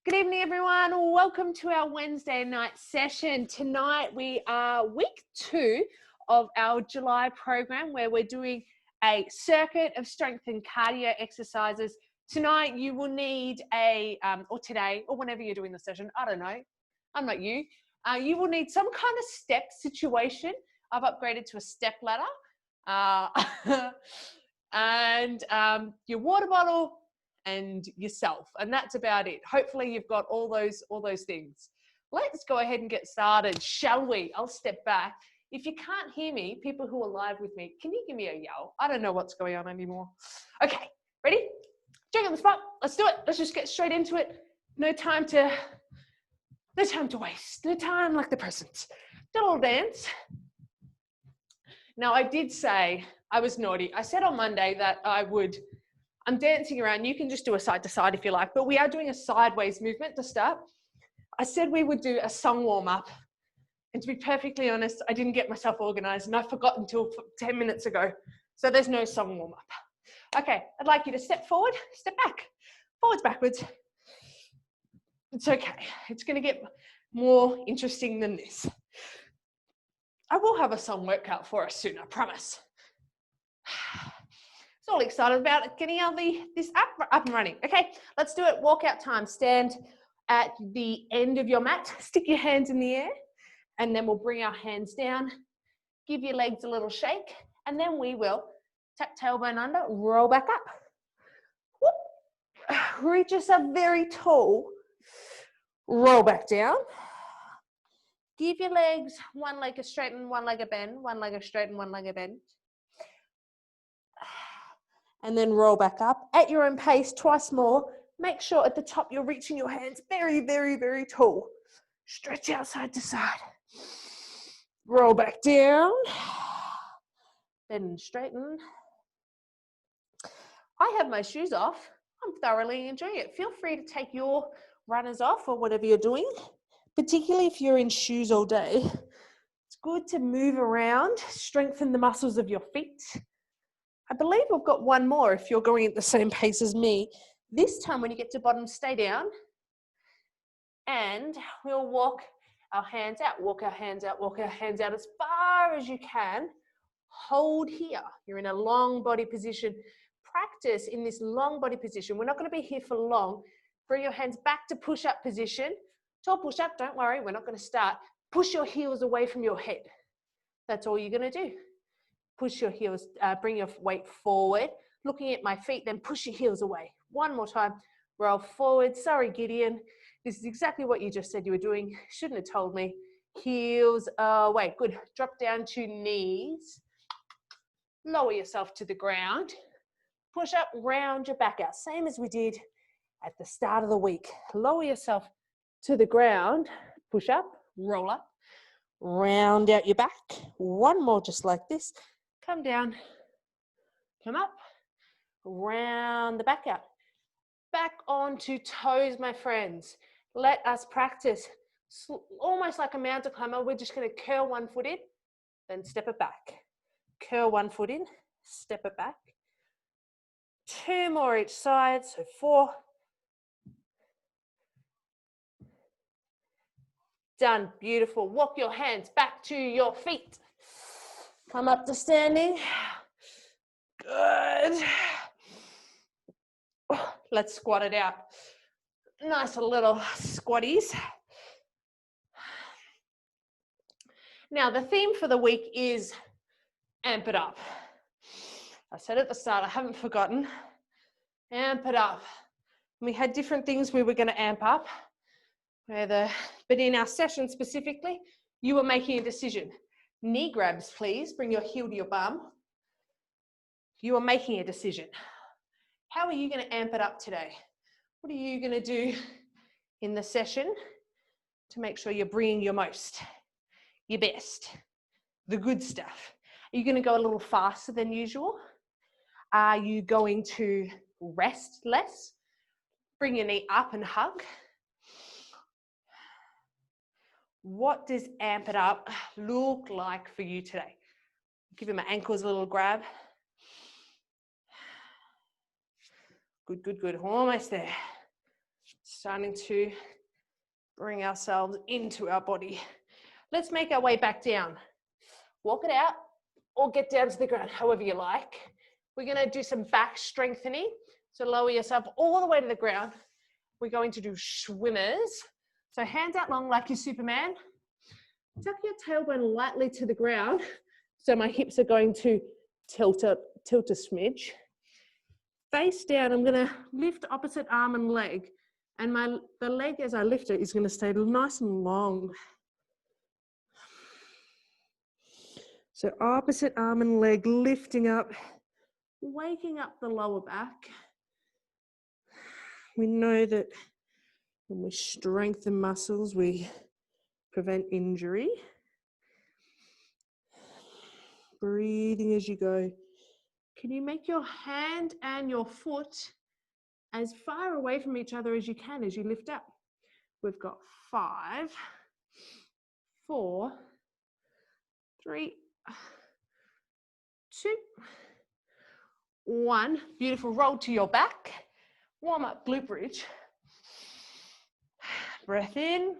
Good evening, everyone. Welcome to our Wednesday night session. Tonight we are week 2 of our July program where we're doing a circuit of strength and cardio exercises. Tonight you will need or today, or whenever you're doing the session, I don't know, I'm not you. You will need some kind of step situation. I've upgraded to a step ladder. And your water bottle, and yourself, and that's about it. Hopefully you've got all those things. Let's go ahead and get started, shall we? I'll step back. If you can't hear me, people who are live with me, can you give me a yell? I don't know what's going on anymore. Okay, ready? Jump on the spot. Let's do it. Let's just get straight into it. No time to waste. No time like the present. Do a little dance. Now I did say I was naughty. I said on Monday that I'm dancing around. You can just do a side to side if you like, but we are doing a sideways movement to start. I said we would do a song warm up. And to be perfectly honest, I didn't get myself organized and I forgot until 10 minutes ago. So there's no song warm up. Okay, I'd like you to step forward, step back, forwards, backwards. It's okay. It's going to get more interesting than this. I will have a song workout for us soon, I promise. All excited about getting this up and running. Okay, let's do it. Walkout time. Stand at the end of your mat. Stick your hands in the air, and then we'll bring our hands down. Give your legs a little shake, and then we will tap tailbone under, roll back up. Whoop. Reach yourself very tall. Roll back down. Give your legs one leg a straighten, one leg a bend, one leg a straighten, one leg a bend. And then roll back up at your own pace, twice more. Make sure at the top you're reaching your hands very, very, very tall. Stretch out side to side. Roll back down. Bend and straighten. I have my shoes off. I'm thoroughly enjoying it. Feel free to take your runners off or whatever you're doing, particularly if you're in shoes all day. It's good to move around, strengthen the muscles of your feet. I believe we've got one more if you're going at the same pace as me. This time when you get to bottom, stay down. And we'll walk our hands out, walk our hands out, walk our hands out as far as you can. Hold here. You're in a long body position. Practice in this long body position. We're not going to be here for long. Bring your hands back to push-up position. Tall push-up, don't worry, we're not going to start. Push your heels away from your head. That's all you're going to do. Push your heels, bring your weight forward. Looking at my feet, then push your heels away. One more time. Roll forward. Sorry, Gideon. This is exactly what you just said you were doing. Shouldn't have told me. Heels away. Good. Drop down to knees. Lower yourself to the ground. Push up, round your back out. Same as we did at the start of the week. Lower yourself to the ground. Push up, roll up. Round out your back. One more just like this. Come down, come up, round the back out. Back onto toes, my friends. Let us practice. Almost like a mountain climber, we're just going to curl one foot in, then step it back. Curl one foot in, step it back. 2 more each side, so 4. Done, beautiful. Walk your hands back to your feet. Come up to standing. Good. Let's squat it out. Nice little squatties. Now, the theme for the week is amp it up. I said at the start, I haven't forgotten. Amp it up. We had different things we were going to amp up, but in our session specifically, you were making a decision. Knee grabs, please. Bring your heel to your bum. You are making a decision. How are you going to amp it up today? What are you going to do in the session to make sure you're bringing your most, your best, the good stuff? Are you going to go a little faster than usual? Are you going to rest less? Bring your knee up and hug. What does amp it up look like for you today? Giving my ankles a little grab. Good, good, good. Almost there. Starting to bring ourselves into our body. Let's make our way back down. Walk it out or get down to the ground, however you like. We're going to do some back strengthening. So lower yourself all the way to the ground. We're going to do swimmers. So hands out long like you're Superman. Tuck your tailbone lightly to the ground. So my hips are going to tilt a smidge. Face down, I'm going to lift opposite arm and leg. And the leg as I lift it is going to stay nice and long. So opposite arm and leg lifting up, waking up the lower back. We know that when we strengthen muscles, we prevent injury. Breathing as you go. Can you make your hand and your foot as far away from each other as you can as you lift up? We've got 5, 4, 3, 2, 1. Beautiful. Roll to your back. Warm up glute bridge. Breath in.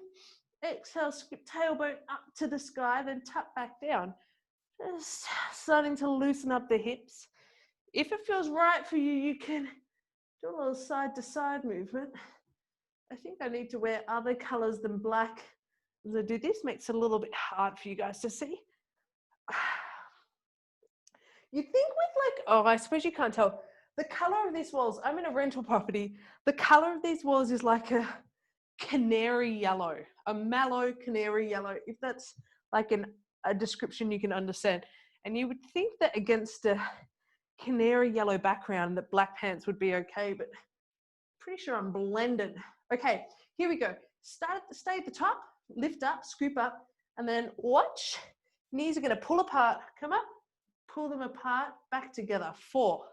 Exhale, skip tailbone up to the sky, then tuck back down. Just starting to loosen up the hips. If it feels right for you, you can do a little side to side movement. I think I need to wear other colors than black as I do this. Makes it a little bit hard for you guys to see. You think with I suppose you can't tell. The color of these walls, I'm in a rental property. The color of these walls is like a canary yellow, a mallow canary yellow, if that's like a description you can understand. And you would think that against a canary yellow background that black pants would be okay, but pretty sure I'm blended. Okay, here we go. Stay at the top, lift up, scoop up, and then watch. Knees are going to pull apart, come up, pull them apart, back together. 4.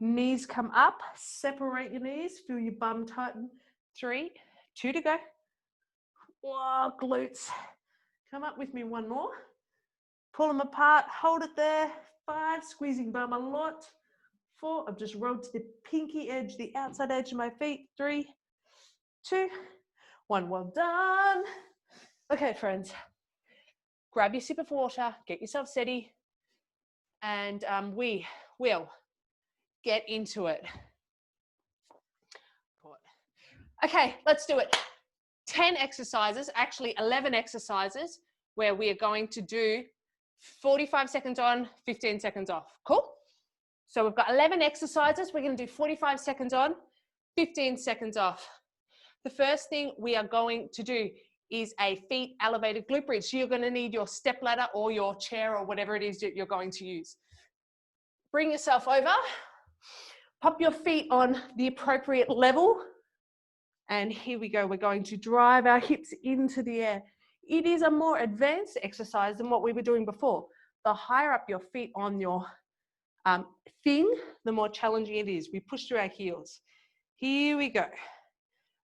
Knees come up, separate your knees, feel your bum tighten. 3, 2 to go. Whoa, glutes. Come up with me, 1 more. Pull them apart, hold it there. 5, squeezing bum a lot. 4, I've just rolled to the pinky edge, the outside edge of my feet. 3, 2, 1. Well done. Okay, friends. Grab your sip of water, get yourself steady, and we will get into it. Okay, let's do it. 10 exercises, actually 11 exercises, where we are going to do 45 seconds on, 15 seconds off. Cool? So we've got 11 exercises. We're going to do 45 seconds on, 15 seconds off. The first thing we are going to do is a feet elevated glute bridge. So you're going to need your step ladder or your chair or whatever it is that you're going to use. Bring yourself over. Pop your feet on the appropriate level. And here we go. We're going to drive our hips into the air. It is a more advanced exercise than what we were doing before. The higher up your feet on your thing, the more challenging it is. We push through our heels. Here we go.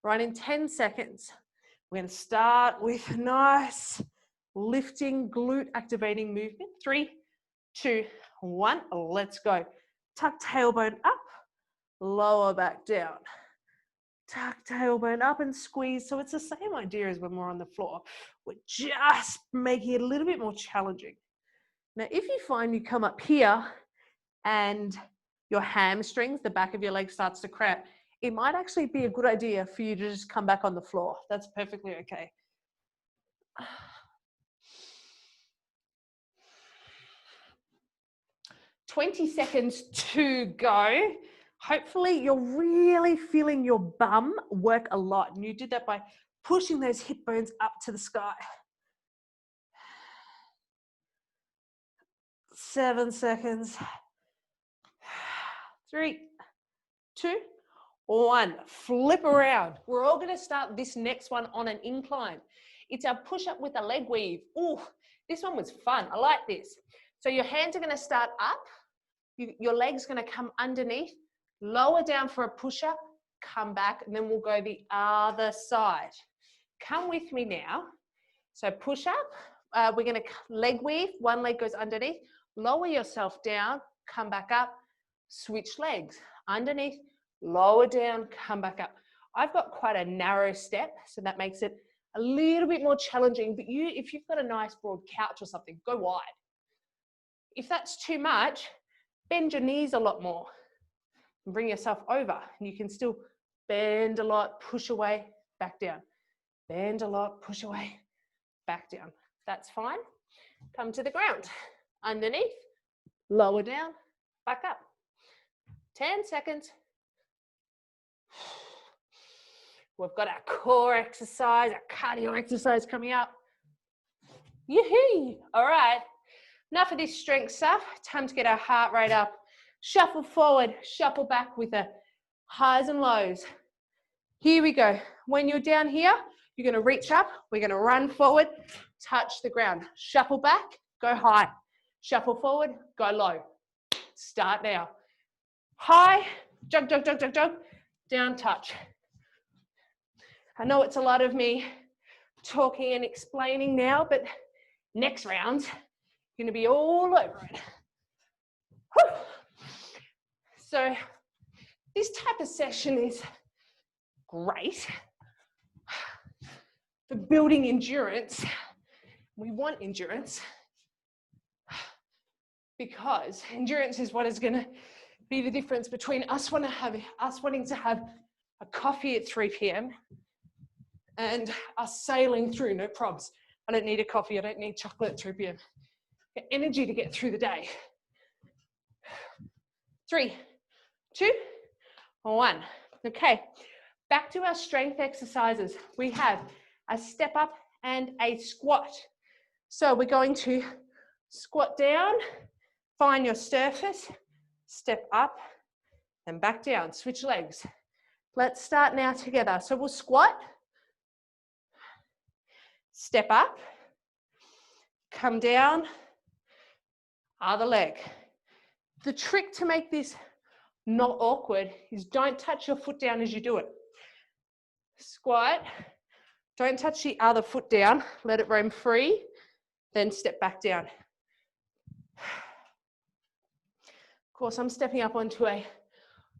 Right in 10 seconds. We're going to start with nice lifting, glute activating movement. 3, 2, 1. Let's go. Tuck tailbone up, lower back down. Tuck tailbone up and squeeze. So it's the same idea as when we're on the floor. We're just making it a little bit more challenging. Now, if you find you come up here and your hamstrings, the back of your leg starts to cramp, it might actually be a good idea for you to just come back on the floor. That's perfectly okay. 20 seconds to go. Hopefully you're really feeling your bum work a lot. And you did that by pushing those hip bones up to the sky. 7 seconds. 3, 2, 1. Flip around. We're all going to start this next one on an incline. It's our push-up with a leg weave. Ooh, this one was fun. I like this. So your hands are going to start up. Your leg's going to come underneath. Lower down for a push-up. Come back, and then we'll go the other side. Come with me now. So push-up. We're going to leg weave. One leg goes underneath. Lower yourself down. Come back up. Switch legs. Underneath. Lower down. Come back up. I've got quite a narrow step, so that makes it a little bit more challenging, but if you've got a nice broad couch or something, go wide. If that's too much, bend your knees a lot more and bring yourself over, and you can still bend a lot, push away, back down. Bend a lot, push away, back down. That's fine. Come to the ground. Underneath, lower down, back up. 10 seconds. We've got our core exercise, our cardio exercise coming up. Yee-hee. All right. Enough of this strength stuff. Time to get our heart rate up. Shuffle forward, shuffle back with the highs and lows. Here we go. When you're down here, you're going to reach up. We're going to run forward, touch the ground. Shuffle back, go high. Shuffle forward, go low. Start now. High, jog, jog, jog, jog, jog. Down, touch. I know it's a lot of me talking and explaining now, but next round, you're going to be all over it. Whew. So this type of session is great for building endurance. We want endurance because endurance is what is going to be the difference between us wanting to have a coffee at 3 p.m. and us sailing through, no probs. I don't need a coffee, I don't need chocolate at 3 p.m. Get energy to get through the day. 3, 2, 1. Okay, back to our strength exercises. We have a step up and a squat. So we're going to squat down, find your surface, step up, and back down. Switch legs. Let's start now together. So we'll squat, step up, come down, other leg. The trick to make this not awkward is don't touch your foot down as you do it. Squat, don't touch the other foot down, let it roam free, then step back down. Of course, I'm stepping up onto a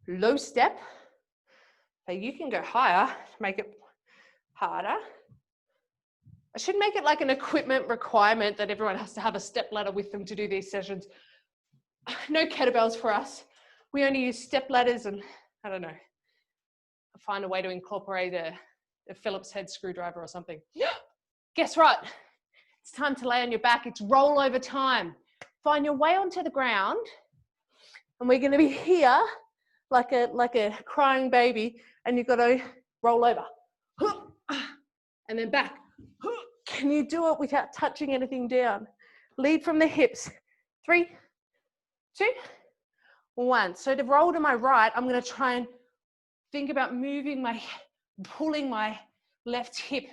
low step, but you can go higher to make it harder. I should make it like an equipment requirement that everyone has to have a step ladder with them to do these sessions. No kettlebells for us. We only use step ladders and, I don't know, find a way to incorporate a Phillips head screwdriver or something. Guess what? It's time to lay on your back. It's roll over time. Find your way onto the ground, and we're going to be here like a crying baby, and you've got to roll over. And then back. Can you do it without touching anything down? Lead from the hips. 3, 2, 1. So to roll to my right, I'm going to try and think about pulling my left hip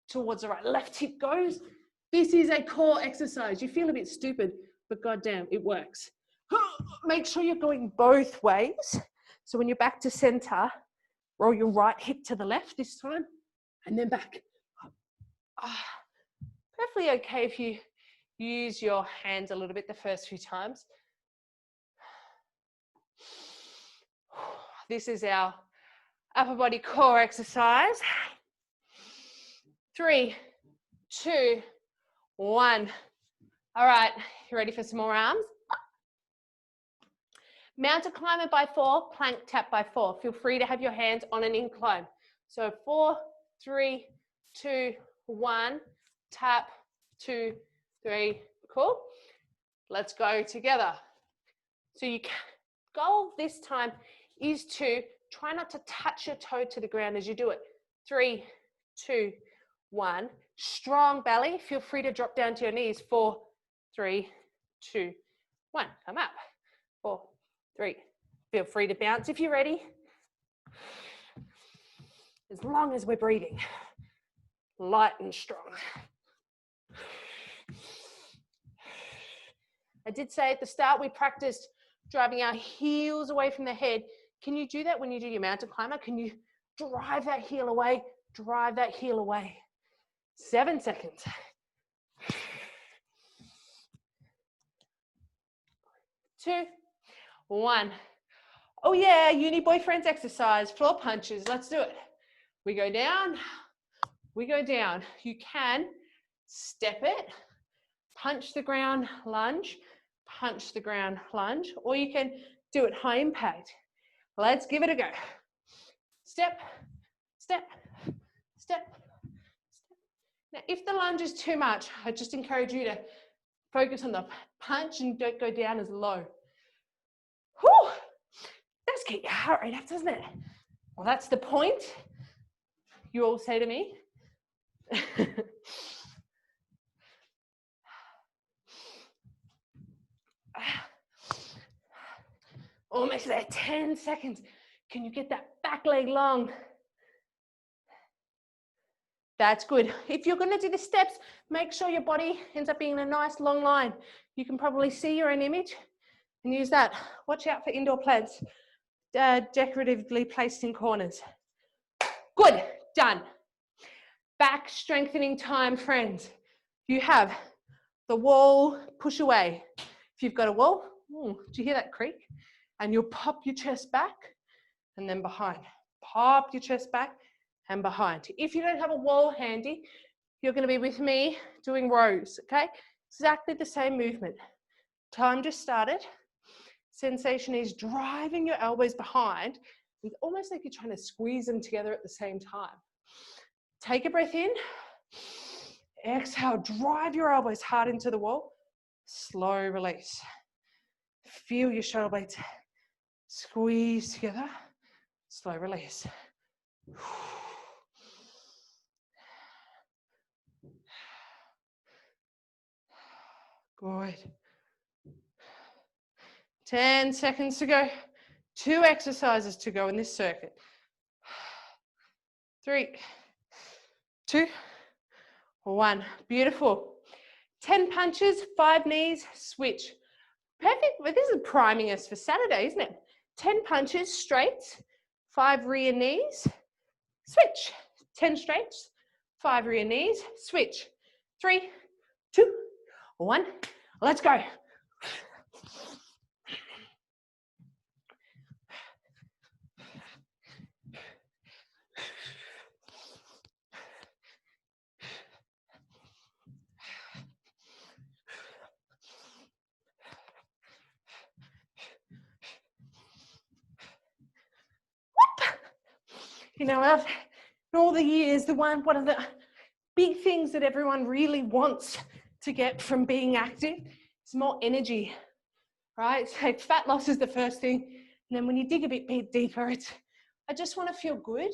towards the right. Left hip goes. This is a core exercise. You feel a bit stupid, but goddamn, it works. Make sure you're going both ways. So when you're back to center, roll your right hip to the left this time, and then back. Perfectly okay if you use your hands a little bit the first few times. This is our upper body core exercise. 3, 2, 1. All right, you ready for some more arms? Mountain climber by 4, plank tap by 4. Feel free to have your hands on an incline. So 4, 3, 2, 1, tap, 2, 3, cool. Let's go together. So your goal this time is to try not to touch your toe to the ground as you do it. 3, 2, 1. Strong belly. Feel free to drop down to your knees. 4, 3, 2, 1. Come up. 4, 3. Feel free to bounce if you're ready. As long as we're breathing. Light and strong. I did say at the start we practiced driving our heels away from the head. Can you do that when you do your mountain climber? Can you drive that heel away? Drive that heel away. 7 seconds. 2, 1. Oh yeah, uni boyfriends exercise, floor punches. Let's do it. We go down, we go down. You can step it, punch the ground, lunge, punch the ground, lunge, or you can do it high impact. Let's give it a go. Step, step, step, step. Now, if the lunge is too much, I just encourage you to focus on the punch and don't go down as low. Whew, does get your heart rate up, doesn't it? Well, that's the point. You all say to me. Almost there, 10 seconds. Can you get that back leg long? That's good. If you're going to do the steps, make sure your body ends up being in a nice long line. You can probably see your own image and use that. Watch out for indoor plants, decoratively placed in corners. Good, done. Back strengthening time, friends. You have the wall, push away. If you've got a wall, do you hear that creak? And you'll pop your chest back and then behind. Pop your chest back and behind. If you don't have a wall handy, you're going to be with me doing rows, okay? Exactly the same movement. Time just started. Sensation is driving your elbows behind. It's almost like you're trying to squeeze them together at the same time. Take a breath in. Exhale, drive your elbows hard into the wall. Slow release. Feel your shoulder blades squeeze together. Slow release. Good. 10 seconds to go. 2 exercises to go in this circuit. 3, 2, 1. Beautiful. 10 punches, 5 knees, switch. Perfect. But this is priming us for Saturday, isn't it? 10 punches, straights, 5 rear knees, switch. 10 straights, 5 rear knees, switch. 3, 2, 1. Let's go. You know, in all the years, one of the big things that everyone really wants to get from being active is more energy, right? So fat loss is the first thing. And then when you dig a bit deeper, it's, I just want to feel good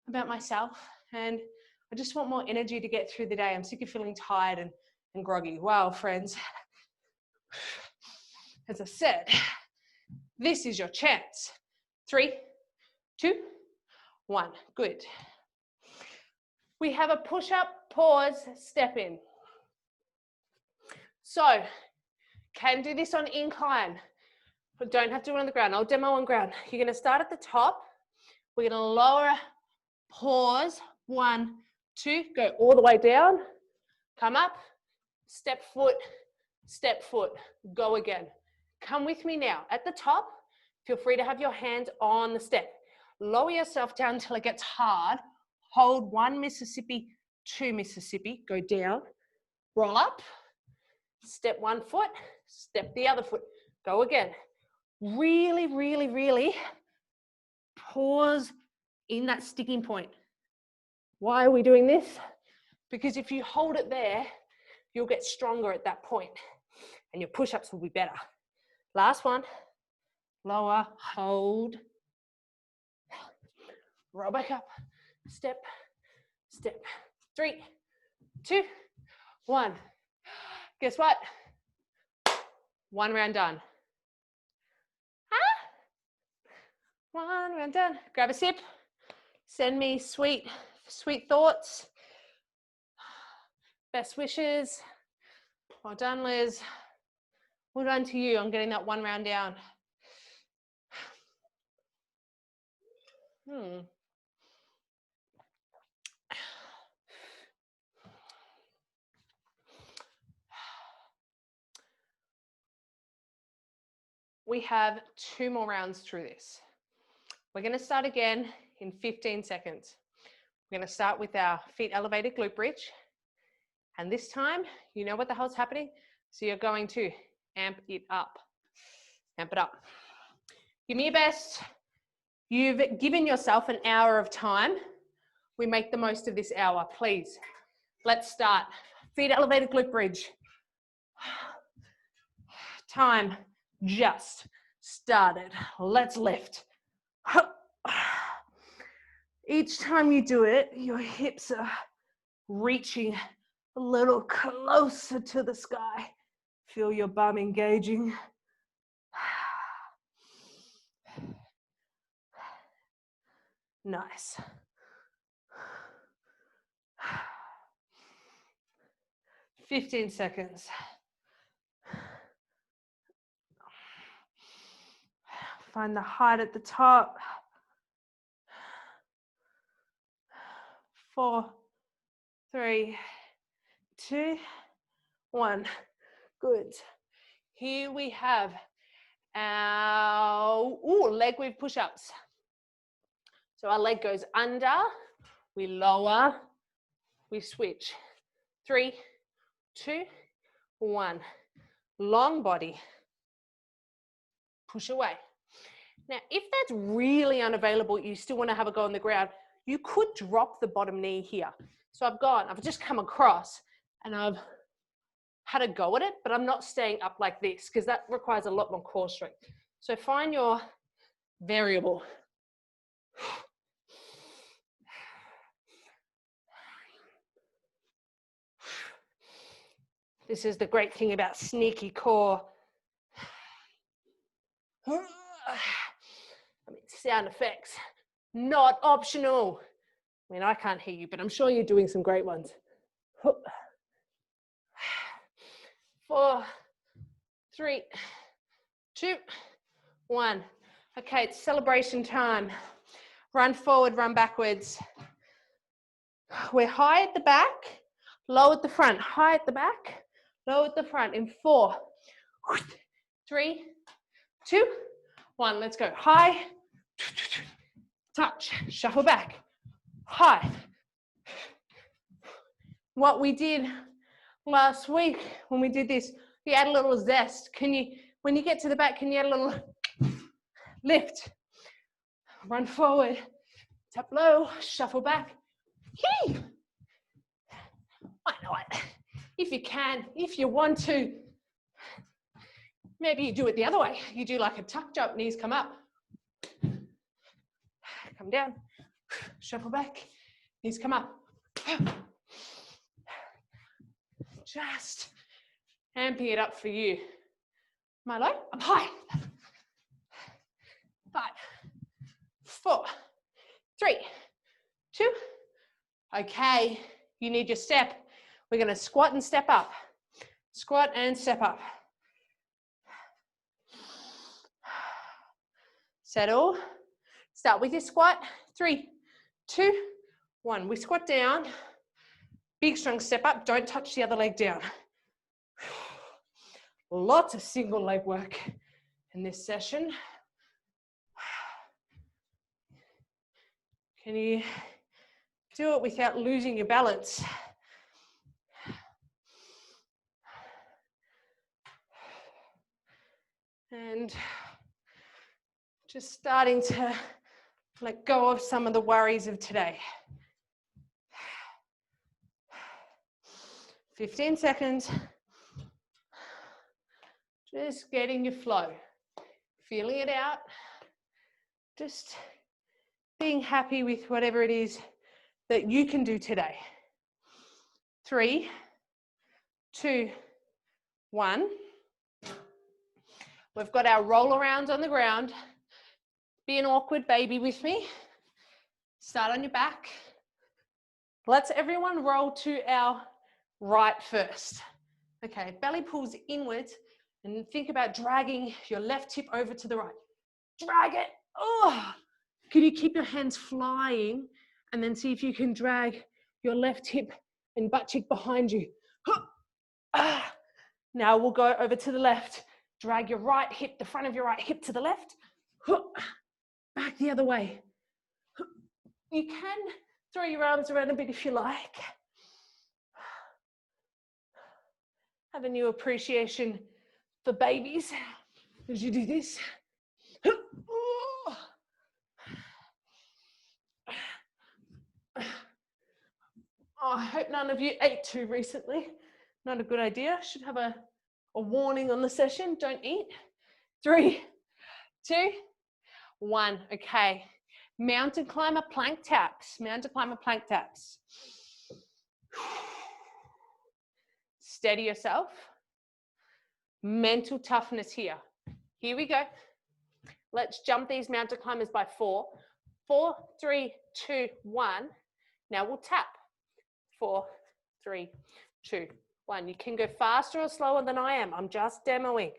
about myself. And I just want more energy to get through the day. I'm sick of feeling tired and groggy. Wow, friends. As I said, this is your chance. 3, 2, 1. Good. We have a push-up, pause, step in. So, can do this on incline, but don't have to do it on the ground. I'll demo on ground. You're going to start at the top. We're going to lower, pause, 1, 2, go all the way down, come up, step foot, go again. Come with me now. At the top, feel free to have your hands on the step. Lower yourself down until it gets hard. Hold 1 Mississippi, 2 Mississippi, go down, roll up, step 1 foot, step the other foot, go again. Really, really, really pause in that sticking point. Why are we doing this? Because if you hold it there, you'll get stronger at that point and your push-ups will be better. Last one, lower, hold, roll back up, step, step. 3, 2, 1. Guess what? 1 round done. Ah? 1 round done. Grab a sip. Send me sweet thoughts. Best wishes. Well done, Liz. Well done to you on getting that 1 round down. We have 2 more rounds through this. We're going to start again in 15 seconds. We're going to start with our feet elevated glute bridge. And this time, you know what the hell's happening? So you're going to amp it up. Amp it up. Give me your best. You've given yourself an hour of time. We make the most of this hour, please. Let's start. Feet elevated glute bridge. Time just started. Let's lift. Each time you do it, your hips are reaching a little closer to the sky. Feel your bum engaging. Nice. "15 seconds. Find the height at the top. 4, 3, 2, 1. Good. Here we have our leg weave push-ups. So our leg goes under, we lower, we switch. 3, 2, 1. Long body. Push away. Now, if that's really unavailable, you still want to have a go on the ground, you could drop the bottom knee here. So I've just come across and I've had a go at it, but I'm not staying up like this because that requires a lot more core strength. So find your variable. This is the great thing about sneaky core. I mean, sound effects, not optional. I mean, I can't hear you, but I'm sure you're doing some great ones. 4, 3, 2, 1. Okay, it's celebration time. Run forward, run backwards. We're high at the back, low at the front. High at the back, low at the front. In 4, 3, 2, 1. Let's go. High, touch, shuffle back. High. What we did last week when we did this, we add a little zest. When you get to the back, can you add a little lift? Run forward, tap low, shuffle back. Yay! Why not? If you can, if you want to, maybe you do it the other way. You do like a tuck jump, knees come up. Come down, shuffle back, knees come up. Just amping it up for you. Am I low? I'm high. 5, 4, 3, 2. Okay, you need your step. We're going to squat and step up. Squat and step up. Settle. Start with your squat. 3, 2, 1. We squat down. Big strong step up. Don't touch the other leg down. Lots of single leg work in this session. Can you do it without losing your balance? And just starting to let go of some of the worries of today. 15 seconds. Just getting your flow. Feeling it out. Just being happy with whatever it is that you can do today. 3, 2, 1. We've got our roll arounds on the ground. Be an awkward baby with me. Start on your back. Let's everyone roll to our right first. Okay, belly pulls inwards and think about dragging your left hip over to the right. Drag it. Oh, can you keep your hands flying and then see if you can drag your left hip and butt cheek behind you. Now we'll go over to the left. Drag your right hip, the front of your right hip to the left. Back the other way. You can Throw your arms around a bit if you like. Have a new appreciation for babies as you do this. Oh, I hope none of you ate too recently. Not a good idea. Should have a warning on the session. Don't eat. 3, 2, 1. Okay. Mountain climber plank taps. Mountain climber plank taps. Steady yourself. Mental toughness here. Here we go. Let's jump these mountain climbers by 4. 4, 3, 2, 1. Now we'll tap. 4, 3, 2, 1. You can go faster or slower than I am. I'm just demoing.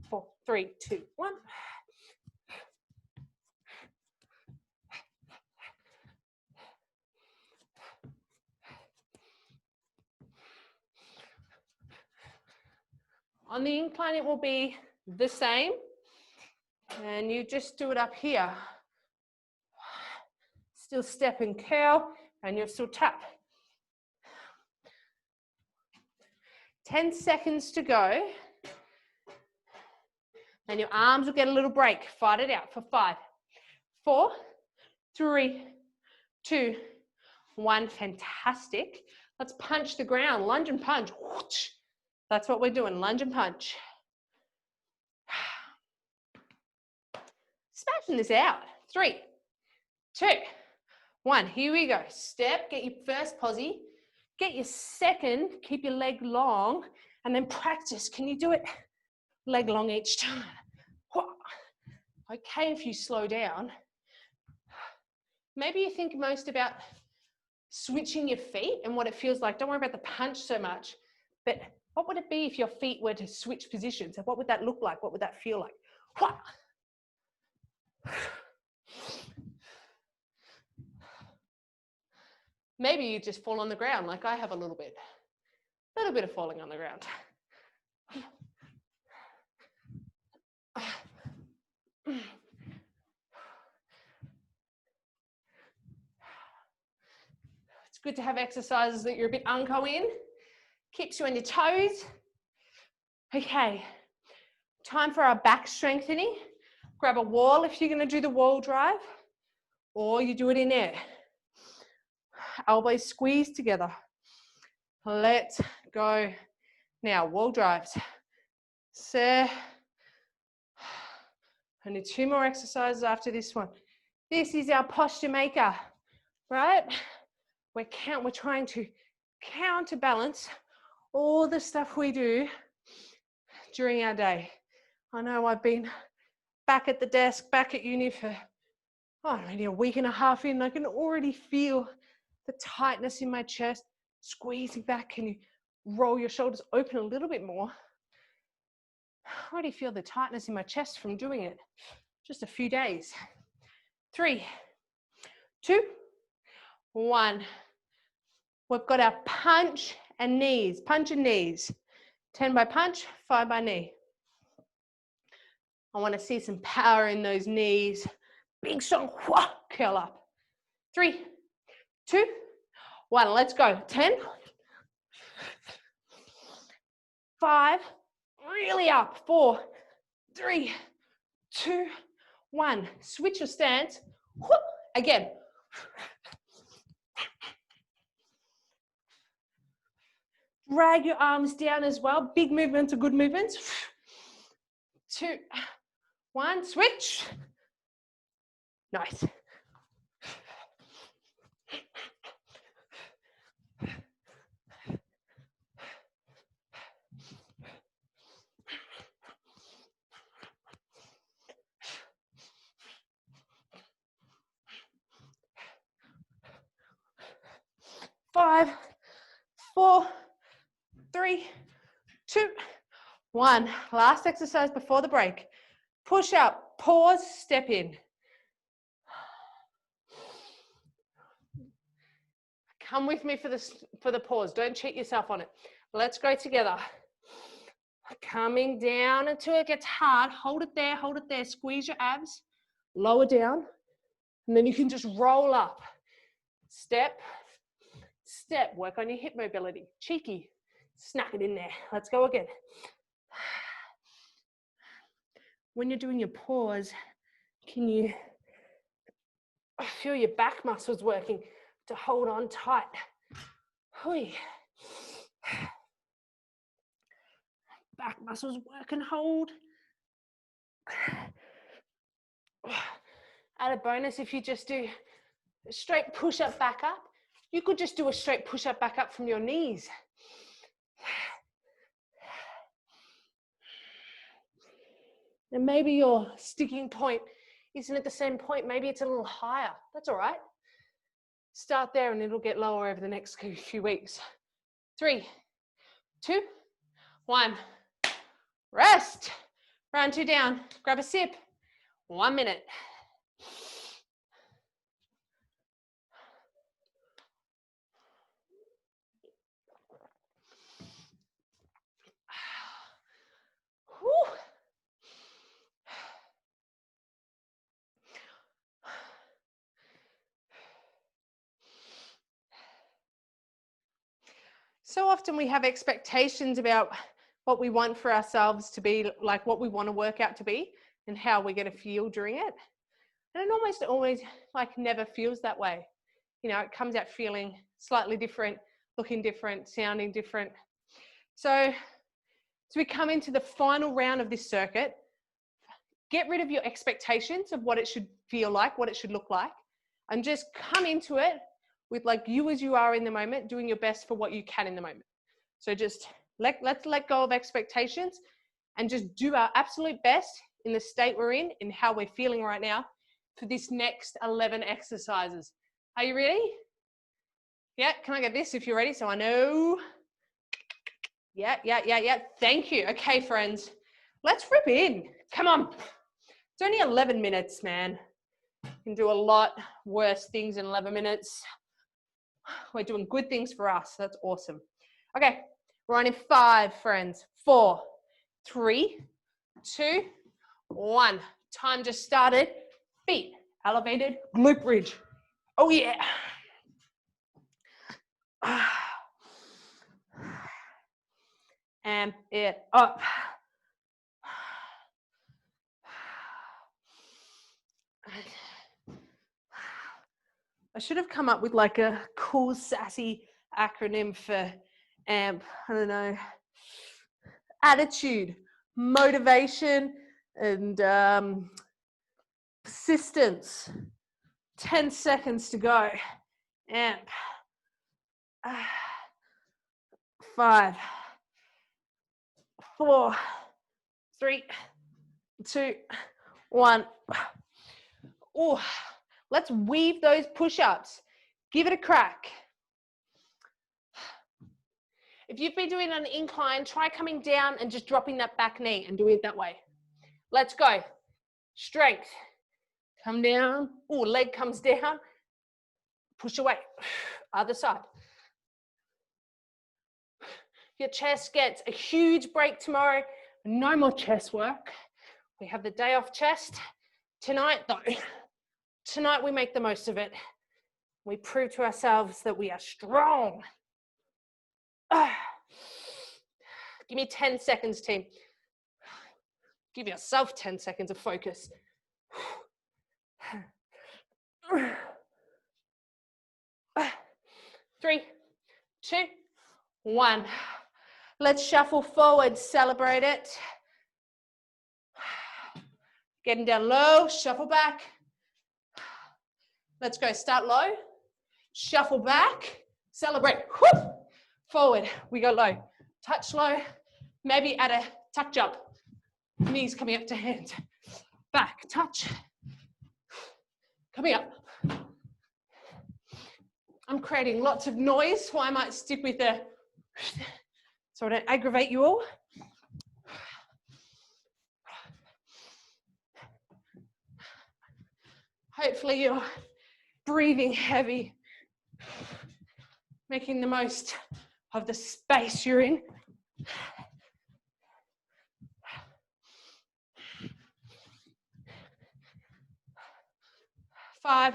4, 3, 2, 1. On the incline, it will be the same. And you just do it up here. Still step and curl, and you'll still tap. 10 seconds to go. And your arms will get a little break. Fight it out for 5, 4, 3, 2, 1. Fantastic. Let's punch the ground. Lunge and punch. That's what we're doing. Lunge and punch. Smashing this out. 3, 2, 1. Here we go. Step. Get your first posse. Get your second. Keep your leg long. And then practice. Can you do it? Leg long each time. Okay, if you slow down. Maybe you think most about switching your feet and what it feels like. Don't worry about the punch so much. But what would it be if your feet were to switch positions? What would that look like? What would that feel like? Maybe you just fall on the ground like I have a little bit of falling on the ground. It's good to have exercises that you're a bit unco in. Keeps you on your toes. Okay, time for our back strengthening. Grab a wall if you're going to do the wall drive, or you do it in air. Elbows squeeze together. Let's go. Now, wall drives. Only 2 more exercises after this one. This is our posture maker, right? We're trying to counterbalance all the stuff we do during our day. I know I've been back at the desk, back at uni for maybe a week and a half in. I can already feel the tightness in my chest, squeezing back. Can you roll your shoulders open a little bit more? I already feel the tightness in my chest from doing it. Just a few days. 3, 2, 1. We've got our punch and knees. Punch and knees. 10 by punch, 5 by knee. I want to see some power in those knees. Big strong, curl up. 3, 2, 1. Let's go. 10, 5, really up. 4, 3, 2, 1. Switch your stance. Again. Drag your arms down as well. Big movements are good movements. 2, 1. Switch. Nice. Five, 4, 3, 2, 1. Last exercise before the break. Push up, pause, step in. Come with me for the pause. Don't cheat yourself on it. Let's go together. Coming down until it gets hard. Hold it there, squeeze your abs. Lower down. And then you can just roll up. step, step. Work on your hip mobility. Cheeky. Snuck it in there. Let's go again. When you're doing your pause, can you feel your back muscles working to hold on tight? Hui. Back muscles work and hold. Add a bonus if you just do a straight push-up back up. You could just do a straight push-up back up from your knees. And maybe your sticking point isn't at the same point. Maybe it's a little higher. That's all right. Start there and it'll get lower over the next few weeks. 3, 2, 1. Rest. Round 2 down. Grab a sip. 1 minute. Whew. So often we have expectations about what we want for ourselves to be, like what we want to work out to be and how we're going to feel during it. And it almost always like never feels that way. You know, it comes out feeling slightly different, looking different, sounding different. So as we come into the final round of this circuit, get rid of your expectations of what it should feel like, what it should look like, and just come into it with like you as you are in the moment, doing your best for what you can in the moment. So just let's let go of expectations and just do our absolute best in the state we're in how we're feeling right now for this next 11 exercises. Are you ready? Yeah, can I get this if you're ready so I know? Yeah. Thank you. Okay, friends, let's rip in. Come on. It's only 11 minutes, man. You can do a lot worse things in 11 minutes. We're doing good things for us. That's awesome. Okay, we're on in 5, friends. 4, 3, 2, 1. Time just started. Feet elevated, glute bridge. Oh yeah. Amp it up. I should have come up with like a cool, sassy acronym for AMP. I don't know. Attitude, motivation, and persistence. 10 seconds to go. AMP. 5, 4, 3, 2, 1. Oh, let's weave those push-ups. Give it a crack. If you've been doing an incline, try coming down and just dropping that back knee and doing it that way. Let's go. Strength. Come down. Oh, leg comes down. Push away. Other side. Your chest gets a huge break tomorrow. No more chest work. We have the day off chest. Tonight, though, tonight we make the most of it. We prove to ourselves that we are strong. Give me 10 seconds, team. Give yourself 10 seconds of focus. 3, 2, 1. Let's shuffle forward, celebrate it. Getting down low, shuffle back. Let's go, start low, shuffle back, celebrate. Whoop. Forward, we go low. Touch low, maybe add a tuck jump. Knees coming up to hands. Back, touch. Coming up. I'm creating lots of noise, so I might stick with the, so I don't aggravate you all. Hopefully you're breathing heavy, making the most of the space you're in. 5,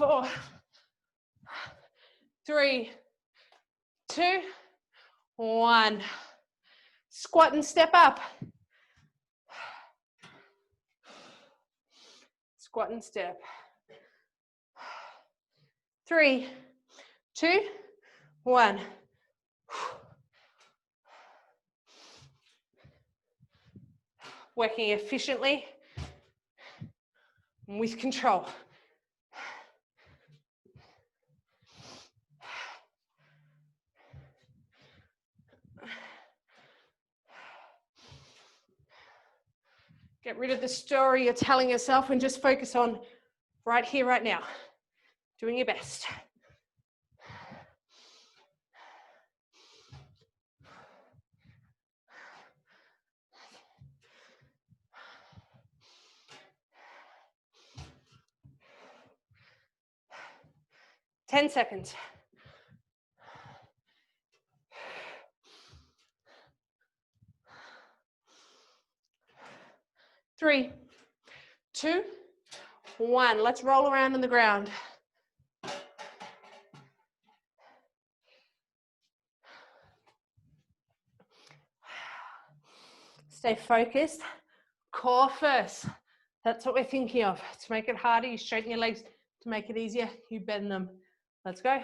4, 3, 2, 1. Squat and step up. Squat and step. 3, 2, 1. Working efficiently and with control. Get rid of the story you're telling yourself and just focus on right here, right now. Doing your best. Ten seconds. 3, 2, 1. Let's roll around on the ground. Stay focused. Core first. That's what we're thinking of. To make it harder, you straighten your legs. To make it easier, you bend them. Let's go.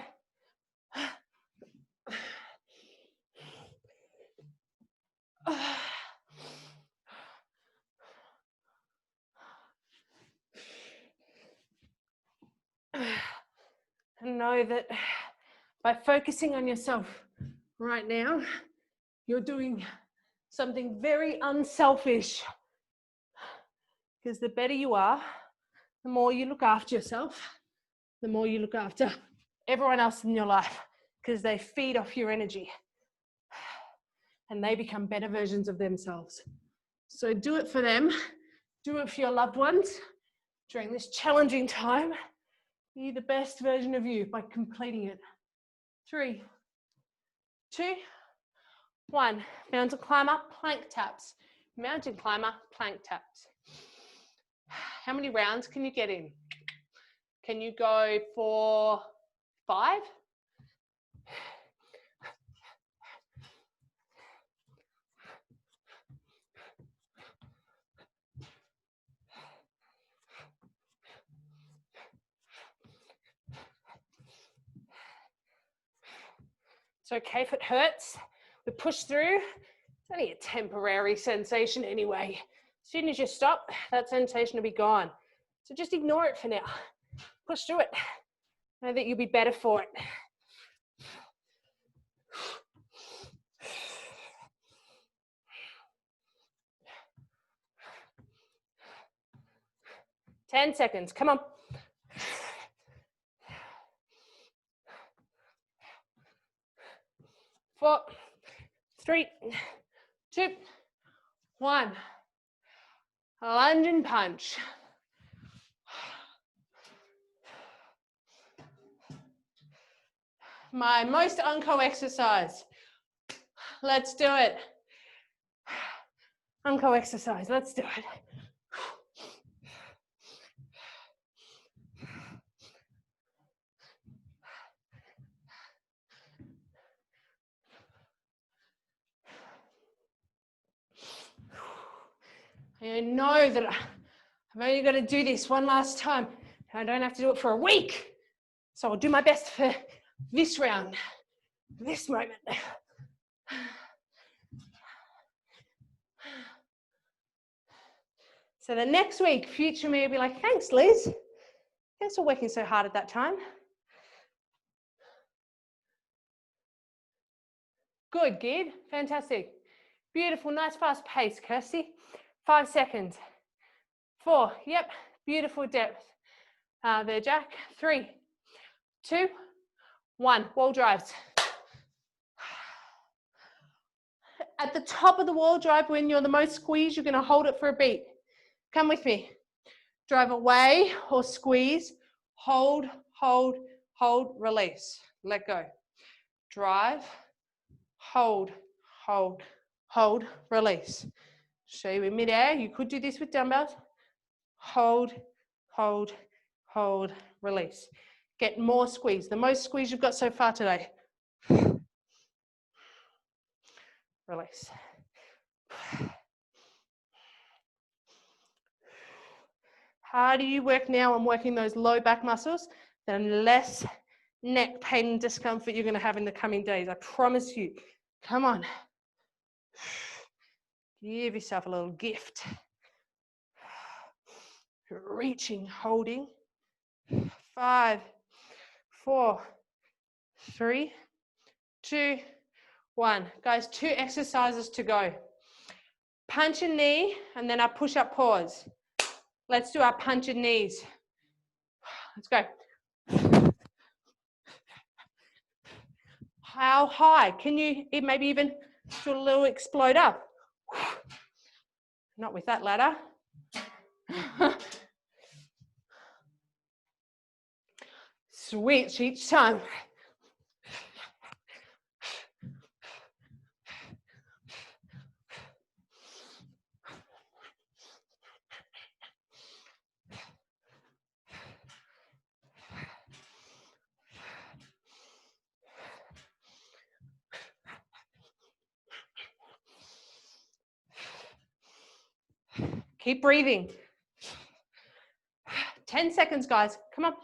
And know that by focusing on yourself right now, you're doing something very unselfish. Because the better you are, the more you look after yourself, the more you look after everyone else in your life, because they feed off your energy and they become better versions of themselves. So do it for them, do it for your loved ones during this challenging time. Be the best version of you by completing it. 3, 2, 1. Mountain climber, plank taps. Mountain climber, plank taps. How many rounds can you get in? Can you go for 5? It's okay if it hurts. We push through. It's only a temporary sensation anyway. As soon as you stop, that sensation will be gone. So just ignore it for now. Push through it. Know that you'll be better for it. Ten seconds. Come on. 4, 3, 2, 1. Lunge and punch. My most unco exercise. Let's do it. Unco exercise. Let's do it. I know that I've only got to do this one last time. I don't have to do it for a week. So I'll do my best for this round, this moment. So the next week, future me will be like, thanks, Liz. Thanks for working so hard at that time. Good, Gid. Fantastic. Beautiful, nice fast pace, Kirsty. 5 seconds. 4, yep, beautiful depth. There, Jack. 3, 2, 1. Wall drives. At the top of the wall drive, when you're the most squeezed, you're going to hold it for a beat. Come with me. Drive away or squeeze. Hold, hold, hold, release. Let go. Drive, hold, hold, hold, release. Show you in midair. You could do this with dumbbells. Hold, hold, hold, release. Get more squeeze. The most squeeze you've got so far today. Release. Harder you work now on working those low back muscles, then less neck pain and discomfort you're going to have in the coming days. I promise you. Come on. Give yourself a little gift. Reaching, holding. 5, 4, 3, 2, 1. Guys, 2 exercises to go. Punch a knee and then our push-up pause. Let's do our punch and knees. Let's go. How high? Can you maybe even do a little explode up? Not with that ladder. Switch each time. Keep breathing. 10 seconds, guys. Come on.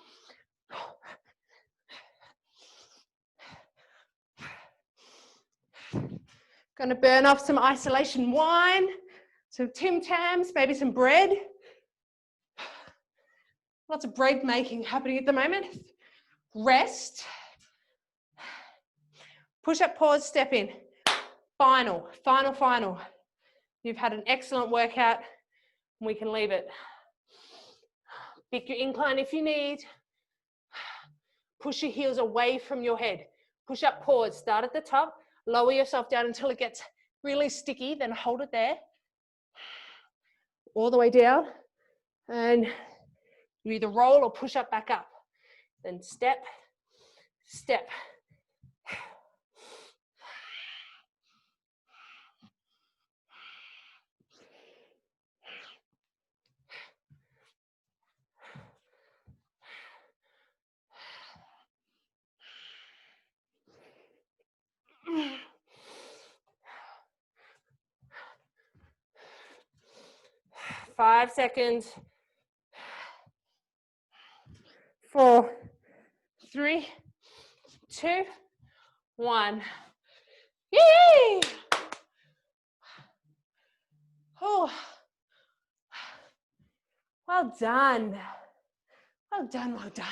Gonna burn off some isolation wine, some Tim Tams, maybe some bread. Lots of bread making happening at the moment. Rest. Push up, pause, step in. Final. You've had an excellent workout. We can leave it. Pick your incline if you need. Push your heels away from your head. Push up, pause, start at the top. Lower yourself down until it gets really sticky, then hold it there. All the way down. And you either roll or push up back up. Then step, step. Five seconds. 4, 3, 2, 1. Yay! Oh, well done. Well done, well done.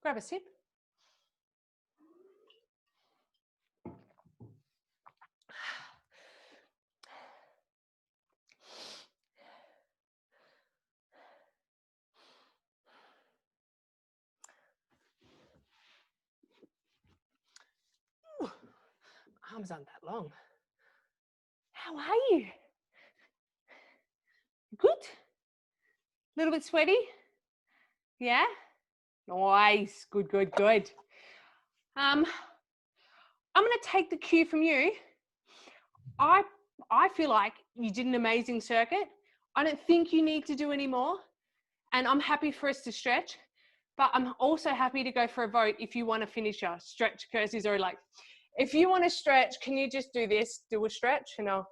Grab a sip. Ooh, arms aren't that long. How are you? Good? A little bit sweaty? Yeah? Nice. Good, good, good. I'm going to take the cue from you. I feel like you did an amazing circuit. I don't think you need to do any more. And I'm happy for us to stretch. But I'm also happy to go for a vote if you want to finish your stretch. Kirsty's already like, if you want to stretch, can you just do this? Do a stretch? And I'll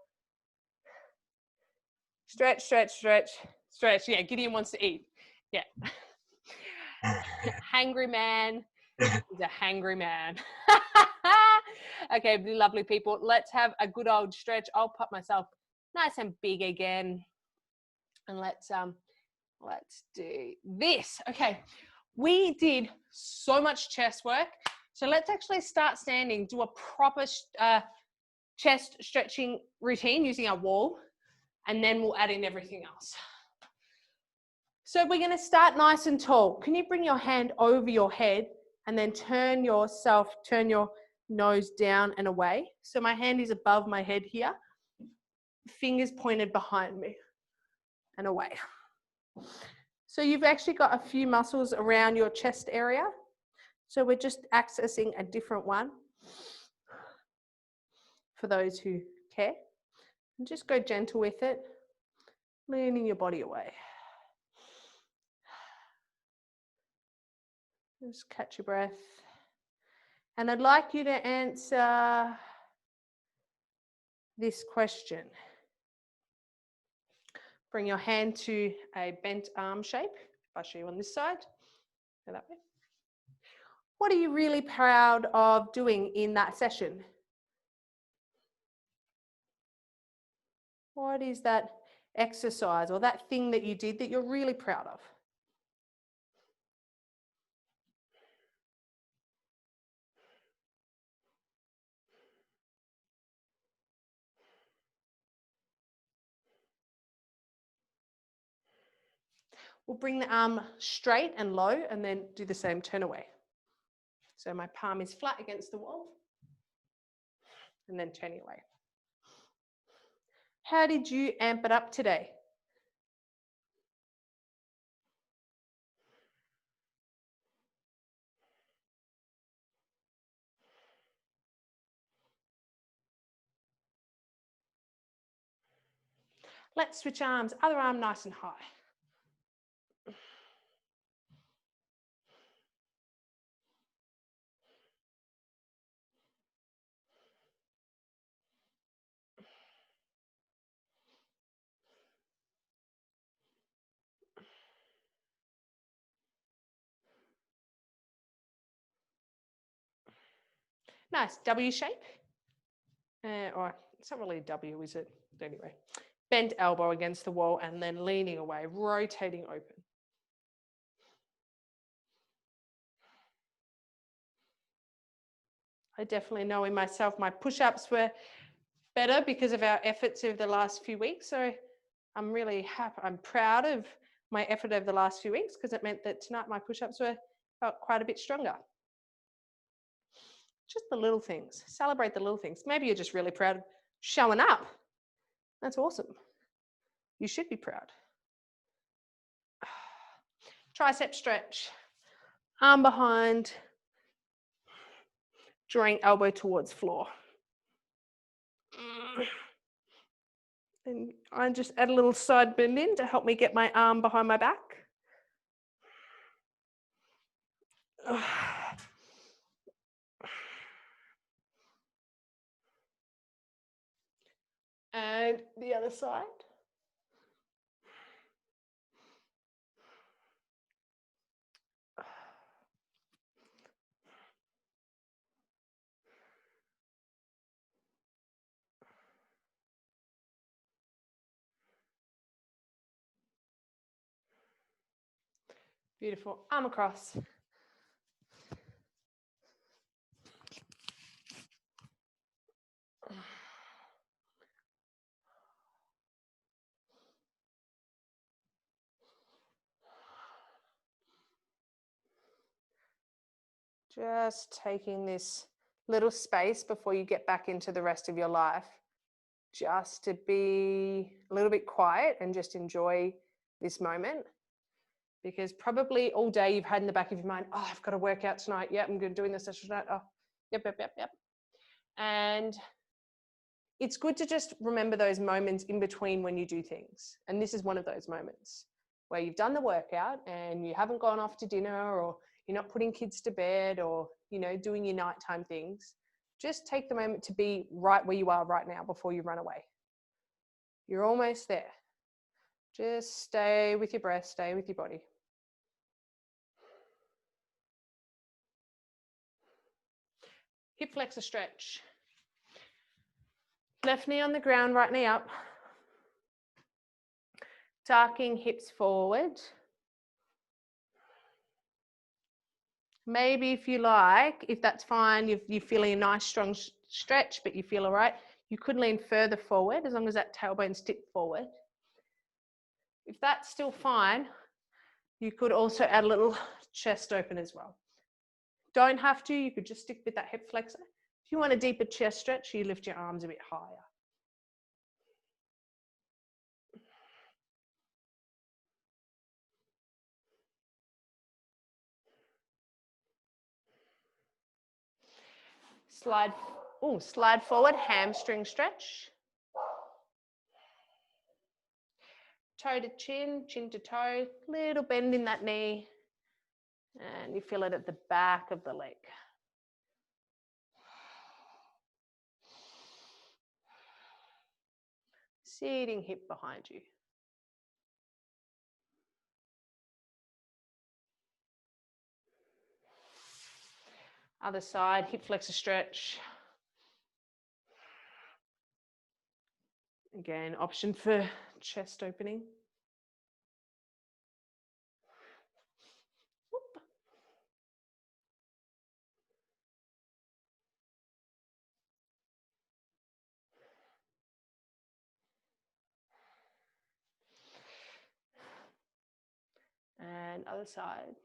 stretch, stretch, stretch, stretch. Yeah, Gideon wants to eat. Yeah. Hangry man. He's a hangry man. Okay, lovely people. Let's have a good old stretch. I'll pop myself nice and big again. And let's do this. Okay, we did so much chest work. So let's actually start standing, do a proper chest stretching routine using our wall, and then we'll add in everything else. So we're going to start nice and tall. Can you bring your hand over your head and then turn your nose down and away? So my hand is above my head here, fingers pointed behind me and away. So you've actually got a few muscles around your chest area. So we're just accessing a different one for those who care. And just go gentle with it. Leaning your body away. Just catch your breath. And I'd like you to answer this question. Bring your hand to a bent arm shape. If I show you on this side, go that way. What are you really proud of doing in that session? What is that exercise or that thing that you did that you're really proud of? We'll bring the arm straight and low and then do the same, turn away. So my palm is flat against the wall and then turning away. How did you amp it up today? Let's switch arms, other arm nice and high. Nice, W shape. Or it's not really a W, is it? Anyway, bent elbow against the wall and then leaning away, rotating open. I definitely know in myself, my push-ups were better because of our efforts over the last few weeks. So I'm really happy, I'm proud of my effort over the last few weeks because it meant that tonight my push-ups felt quite a bit stronger. Just the little things, celebrate the little things. Maybe you're just really proud of showing up. That's awesome. You should be proud. Tricep stretch, arm behind, drawing elbow towards floor. And I just add a little side bend in to help me get my arm behind my back. And the other side. Beautiful. Arm across. Just taking this little space before you get back into the rest of your life, just to be a little bit quiet and just enjoy this moment. Because probably all day you've had in the back of your mind, oh, I've got to work out tonight. Yep, I'm doing this session tonight. Oh, yep. And it's good to just remember those moments in between when you do things. And this is one of those moments where you've done the workout and you haven't gone off to dinner, or you're not putting kids to bed, or, you know, doing your nighttime things. Just take the moment to be right where you are right now before you run away. You're almost there. Just stay with your breath, stay with your body. Hip flexor stretch. Left knee on the ground, right knee up. Tucking hips forward. Maybe if you like, if that's fine, you're feeling a nice strong stretch, but you feel all right, you could lean further forward as long as that tailbone's tipped forward. If that's still fine, you could also add a little chest open as well. Don't have to, you could just stick with that hip flexor. If you want a deeper chest stretch, you lift your arms a bit higher. Slide forward, hamstring stretch. toe to chin, chin to toe, little bend in that knee, and you feel it at the back of the leg. Sitting hip behind you. Other side, hip flexor stretch. Again, option for chest opening. Whoop. And other side.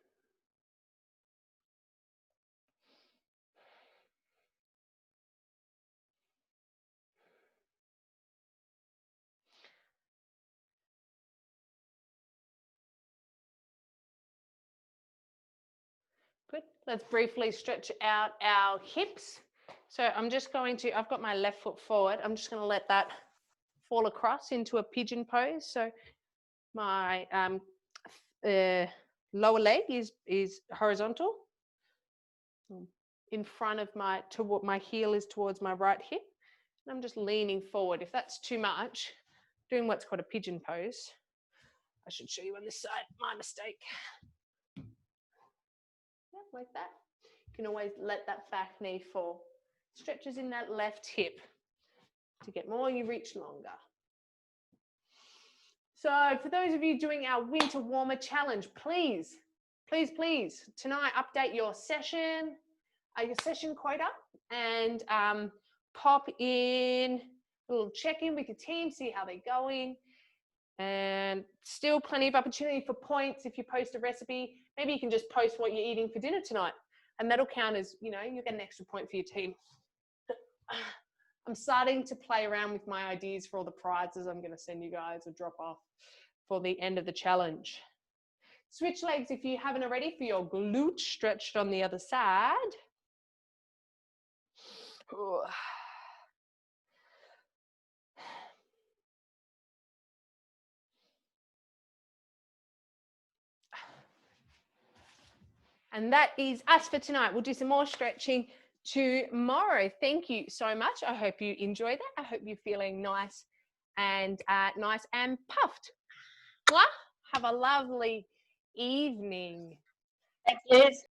Good. Let's briefly stretch out our hips. So I'm just going to, I've got my left foot forward. I'm just going to let that fall across into a pigeon pose. So my lower leg is horizontal. In front of my heel is towards my right hip. And I'm just leaning forward. If that's too much, doing what's called a pigeon pose. I should show you on this side, my mistake. Yeah, like that. You can always let that back knee fall. Stretches in that left hip. To get more, you reach longer. So for those of you doing our winter warmer challenge, please, tonight update your session quota and pop in a little check-in with your team, see how they're going. And still plenty of opportunity for points. If you post a recipe, maybe you can just post what you're eating for dinner tonight, and that'll count as, you know, you get an extra point for your team. I'm starting to play around with my ideas for all the prizes I'm going to send you guys or drop off for the end of the challenge. Switch legs if you haven't already for your glute stretched on the other side. And that is us for tonight. We'll do some more stretching tomorrow. Thank you so much. I hope you enjoyed that. I hope you're feeling nice and puffed. Have a lovely evening. Thanks, Liz.